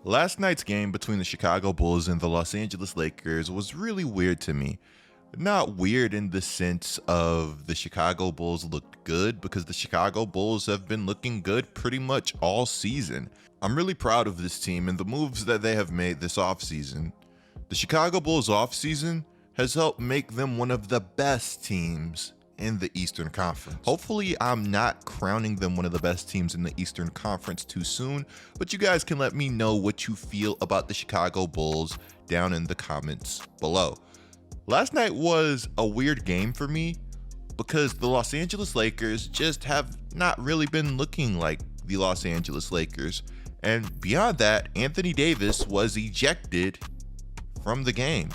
Last night's game between the Chicago Bulls and the Los Angeles Lakers was really weird to me. Not weird in the sense of the Chicago Bulls looked good, because the Chicago Bulls have been looking good pretty much all season. I'm really proud of this team and the moves that they have made this offseason. The Chicago Bulls offseason has helped make them one of the best teams in the Eastern Conference. Hopefully, I'm not crowning them one of the best teams in the Eastern Conference too soon, but you guys can let me know what you feel about the Chicago Bulls down in the comments below. Last night was a weird game for me because the Los Angeles Lakers just have not really been looking like the Los Angeles Lakers. And beyond that, Anthony Davis was ejected from the game.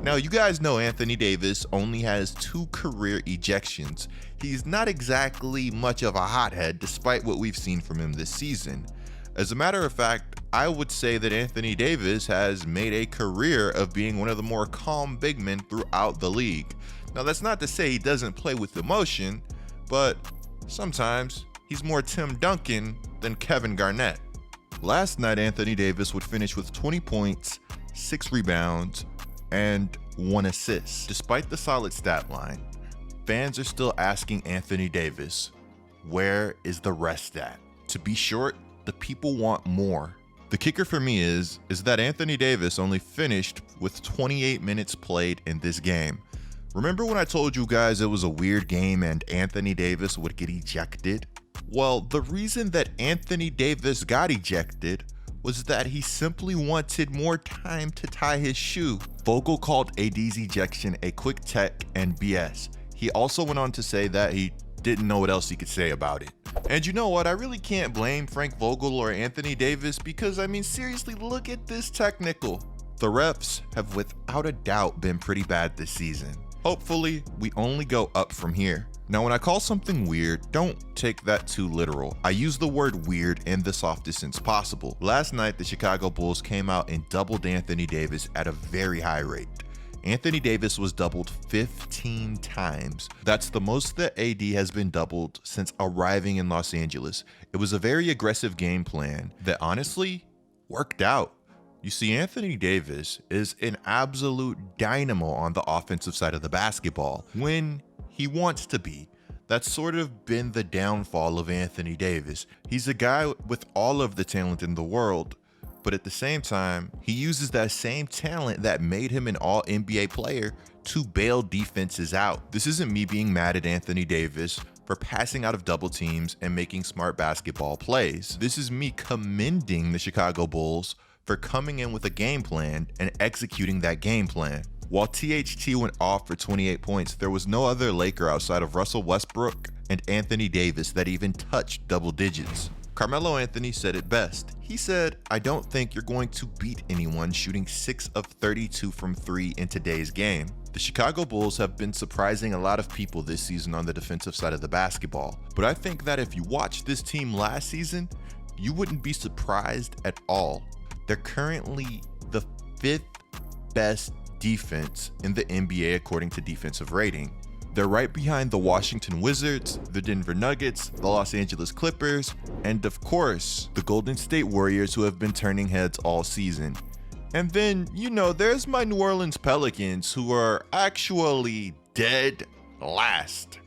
Now, you guys know Anthony Davis only has 2 career ejections. He's not exactly much of a hothead despite what we've seen from him this season. As a matter of fact, I would say that Anthony Davis has made a career of being one of the more calm big men throughout the league. Now, that's not to say he doesn't play with emotion, but sometimes he's more Tim Duncan than Kevin Garnett. Last night, Anthony Davis would finish with 20 points, 6 rebounds, and 1 assist. Despite the solid stat line, fans are still asking Anthony Davis, where is the rest at? To be short, the people want more. The kicker for me is that Anthony Davis only finished with 28 minutes played in this game. Remember when I told you guys it was a weird game and Anthony Davis would get ejected? Well, the reason that Anthony Davis got ejected was that he simply wanted more time to tie his shoe. Vogel called AD's ejection a quick tech and BS. He also went on to say that he didn't know what else he could say about it. And you know what? I really can't blame Frank Vogel or Anthony Davis because, I mean, seriously, look at this technical. The refs have without a doubt been pretty bad this season. Hopefully, we only go up from here. Now, when I call something weird, don't take that too literal. I use the word weird in the softest sense possible. Last night, the Chicago Bulls came out and doubled Anthony Davis at a very high rate. Anthony Davis was doubled 15 times. That's the most that AD has been doubled since arriving in Los Angeles. It was a very aggressive game plan that honestly worked out. You see, Anthony Davis is an absolute dynamo on the offensive side of the basketball when he wants to be. That's sort of been the downfall of Anthony Davis. He's a guy with all of the talent in the world, but at the same time, he uses that same talent that made him an all-NBA player to bail defenses out. This isn't me being mad at Anthony Davis for passing out of double teams and making smart basketball plays. This is me commending the Chicago Bulls for coming in with a game plan and executing that game plan. While THT went off for 28 points, there was no other Laker outside of Russell Westbrook and Anthony Davis that even touched double digits. Carmelo Anthony said it best. He said, "I don't think you're going to beat anyone shooting 6 of 32 from 3 in today's game." The Chicago Bulls have been surprising a lot of people this season on the defensive side of the basketball. But I think that if you watched this team last season, you wouldn't be surprised at all. They're currently the 5th best defense in the NBA according to defensive rating. They're right behind the Washington Wizards, the Denver Nuggets, the Los Angeles Clippers, and of course, the Golden State Warriors, who have been turning heads all season. And then, you know, there's my New Orleans Pelicans, who are actually dead last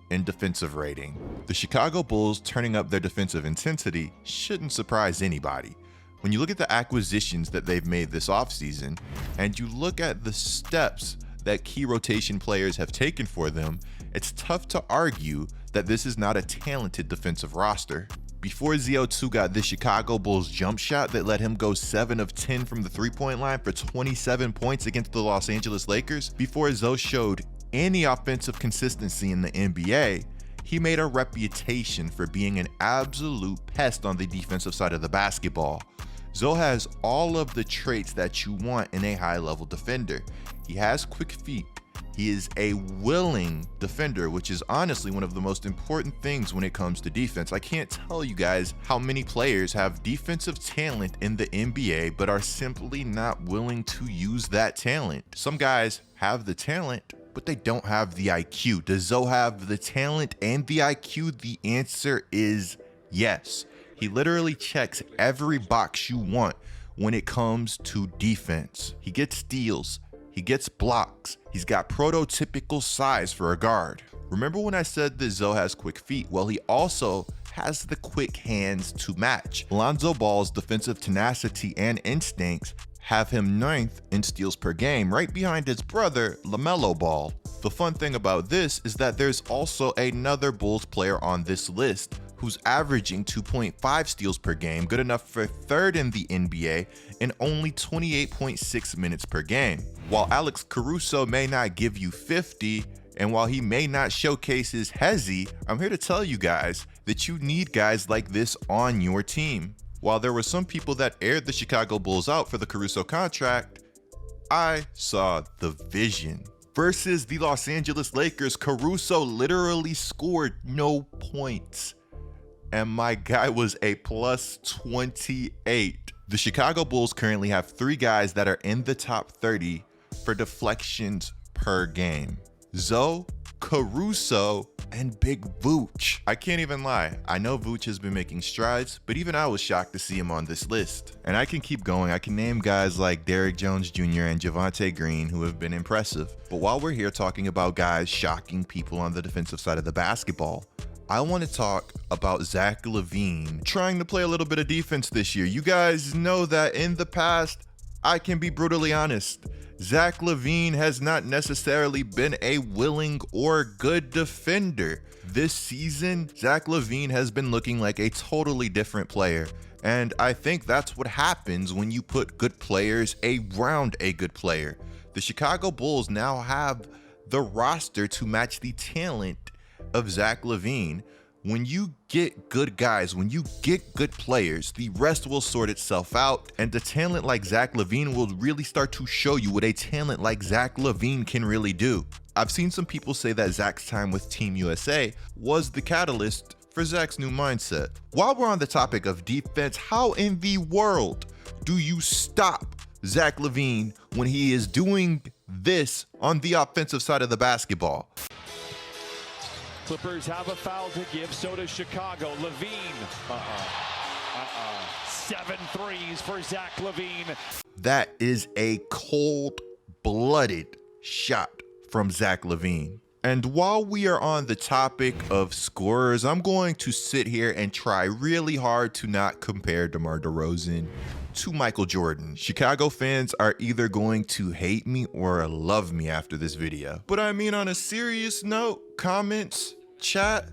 in defensive rating. The Chicago Bulls turning up their defensive intensity shouldn't surprise anybody. When you look at the acquisitions that they've made this offseason, and you look at the steps that key rotation players have taken for them, it's tough to argue that this is not a talented defensive roster. Before ZO2 got the Chicago Bulls jump shot that let him go 7 of 10 from the three-point line for 27 points against the Los Angeles Lakers, before Zo showed any offensive consistency in the NBA, he made a reputation for being an absolute pest on the defensive side of the basketball. Zo has all of the traits that you want in a high-level defender. He has quick feet. He is a willing defender, which is honestly one of the most important things when it comes to defense. I can't tell you guys how many players have defensive talent in the NBA but are simply not willing to use that talent. Some guys have the talent, but they don't have the IQ. Does Zo have the talent and the IQ? The answer is yes. He literally checks every box you want when it comes to defense. He gets steals, he gets blocks, he's got prototypical size for a guard. Remember when I said that Zoe has quick feet? Well, he also has the quick hands to match. Lonzo Ball's defensive tenacity and instincts have him 9th in steals per game, right behind his brother, LaMelo Ball. The fun thing about this is that there's also another Bulls player on this list who's averaging 2.5 steals per game, good enough for 3rd in the NBA in only 28.6 minutes per game. While Alex Caruso may not give you 50, and while he may not showcase his hezzy, I'm here to tell you guys that you need guys like this on your team. While there were some people that aired the Chicago Bulls out for the Caruso contract, I saw the vision. Versus the Los Angeles Lakers, Caruso literally scored no points, and my guy was a plus 28. The Chicago Bulls currently have 3 guys that are in the top 30 for deflections per game: Zoe, Caruso, and Big Vooch. I can't even lie, I know Vooch has been making strides, but even I was shocked to see him on this list. And I can keep going. I can name guys like Derrick Jones Jr. and Javonte Green who have been impressive. But while we're here talking about guys shocking people on the defensive side of the basketball, I want to talk about Zach LaVine trying to play a little bit of defense this year. You guys know that in the past, I can be brutally honest, Zach LaVine has not necessarily been a willing or good defender. This season, Zach LaVine has been looking like a totally different player. And I think that's what happens when you put good players around a good player. The Chicago Bulls now have the roster to match the talent of Zach LaVine. When you get good guys, when you get good players, the rest will sort itself out, and the talent like Zach LaVine will really start to show you what a talent like Zach LaVine can really do. I've seen some people say that Zach's time with Team USA was the catalyst for Zach's new mindset. While we're on the topic of defense, how in the world do you stop Zach LaVine when he is doing this on the offensive side of the basketball? Clippers have a foul to give, so does Chicago. LaVine, 7 threes for Zach LaVine. That is a cold-blooded shot from Zach LaVine. And while we are on the topic of scorers, I'm going to sit here and try really hard to not compare DeMar DeRozan to Michael Jordan. Chicago fans are either going to hate me or love me after this video. But I mean, on a serious note, comments, chat,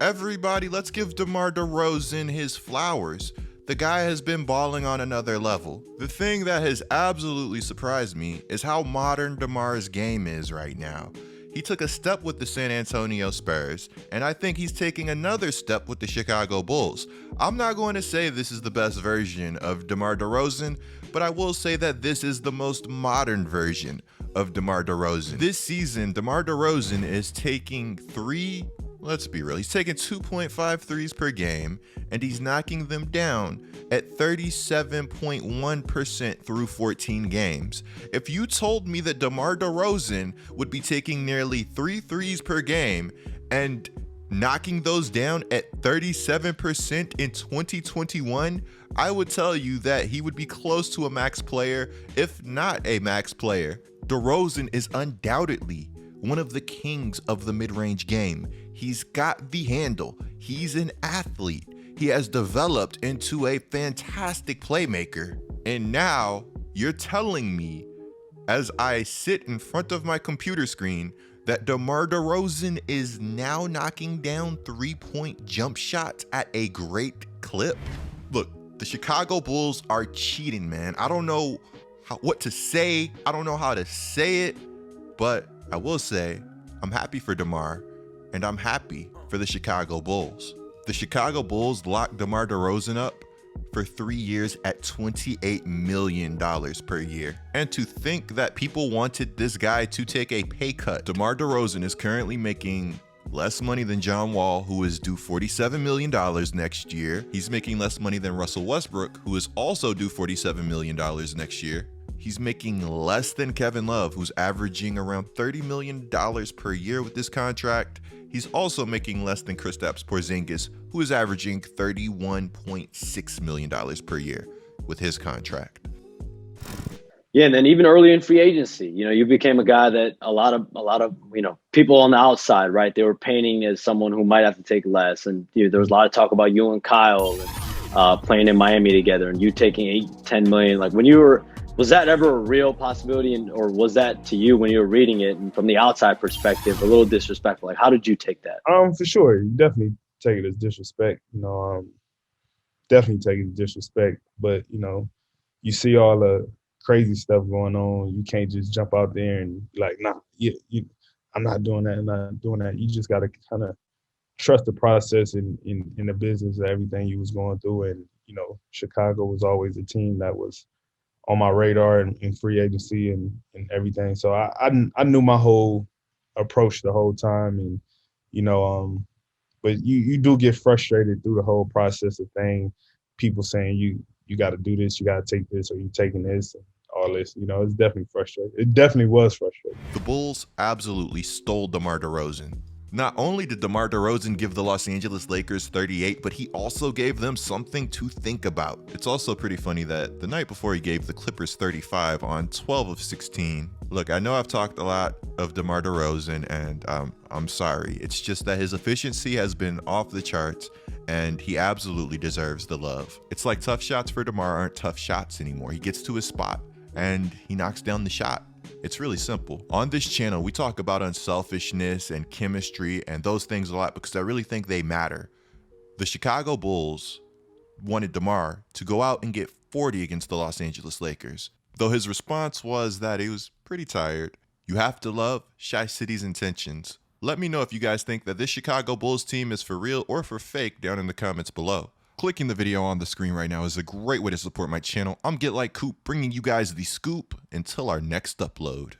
everybody, let's give DeMar DeRozan his flowers. The guy has been balling on another level. The thing that has absolutely surprised me is how modern DeMar's game is right now. He took a step with the San Antonio Spurs, and I think he's taking another step with the Chicago Bulls. I'm not going to say this is the best version of DeMar DeRozan, but I will say that this is the most modern version of DeMar DeRozan. This season, DeMar DeRozan is taking let's be real, he's taking 2.5 threes per game, and he's knocking them down at 37.1% through 14 games. If you told me that DeMar DeRozan would be taking nearly 3 threes per game and knocking those down at 37% in 2021, I would tell you that he would be close to a max player, if not a max player. DeRozan is undoubtedly one of the kings of the mid-range game. He's got the handle. He's an athlete. He has developed into a fantastic playmaker. And now you're telling me, as I sit in front of my computer screen, that DeMar DeRozan is now knocking down 3-point jump shots at a great clip? Look, the Chicago Bulls are cheating, man. I don't know what to say. I don't know how to say it, but I will say I'm happy for DeMar, and I'm happy for the Chicago Bulls. The Chicago Bulls locked DeMar DeRozan up for 3 years at $28 million per year. And to think that people wanted this guy to take a pay cut. DeMar DeRozan is currently making less money than John Wall, who is due $47 million next year. He's making less money than Russell Westbrook, who is also due $47 million next year. He's making less than Kevin Love, who's averaging around $30 million per year with this contract. He's also making less than Kristaps Porzingis, who is averaging $31.6 million per year with his contract. Yeah, and then even early in free agency, you became a guy that a lot of people on the outside, right? They were painting as someone who might have to take less, and there was a lot of talk about you and Kyle and playing in Miami together, and you taking 8-10 million. Like was that ever a real possibility, or was that to you when you were reading it and from the outside perspective a little disrespectful? Like, how did you take that? For sure, you definitely take it as disrespect. Definitely take it as disrespect. But you see all the crazy stuff going on. You can't just jump out there and be like, nah, I'm not doing that. I'm not doing that. You just got to kind of trust the process in the business of everything you was going through. And Chicago was always a team that was on my radar in free agency and everything. So I knew my whole approach the whole time, and but you do get frustrated through the whole process of things. People saying you got to do this, you got to take this, or you taking this, and all this. It's definitely frustrating. It definitely was frustrating. The Bulls absolutely stole DeMar DeRozan. Not only did DeMar DeRozan give the Los Angeles Lakers 38, but he also gave them something to think about. It's also pretty funny that the night before he gave the Clippers 35 on 12 of 16. Look, I know I've talked a lot of DeMar DeRozan, and I'm sorry. It's just that his efficiency has been off the charts, and he absolutely deserves the love. It's like tough shots for DeMar aren't tough shots anymore. He gets to his spot, and he knocks down the shot. It's really simple. On this channel, we talk about unselfishness and chemistry and those things a lot because I really think they matter. The Chicago Bulls wanted DeMar to go out and get 40 against the Los Angeles Lakers, though his response was that he was pretty tired. You have to love Shy City's intentions. Let me know if you guys think that this Chicago Bulls team is for real or for fake down in the comments below. Clicking the video on the screen right now is a great way to support my channel. I'm Get Like Coop, bringing you guys the scoop until our next upload.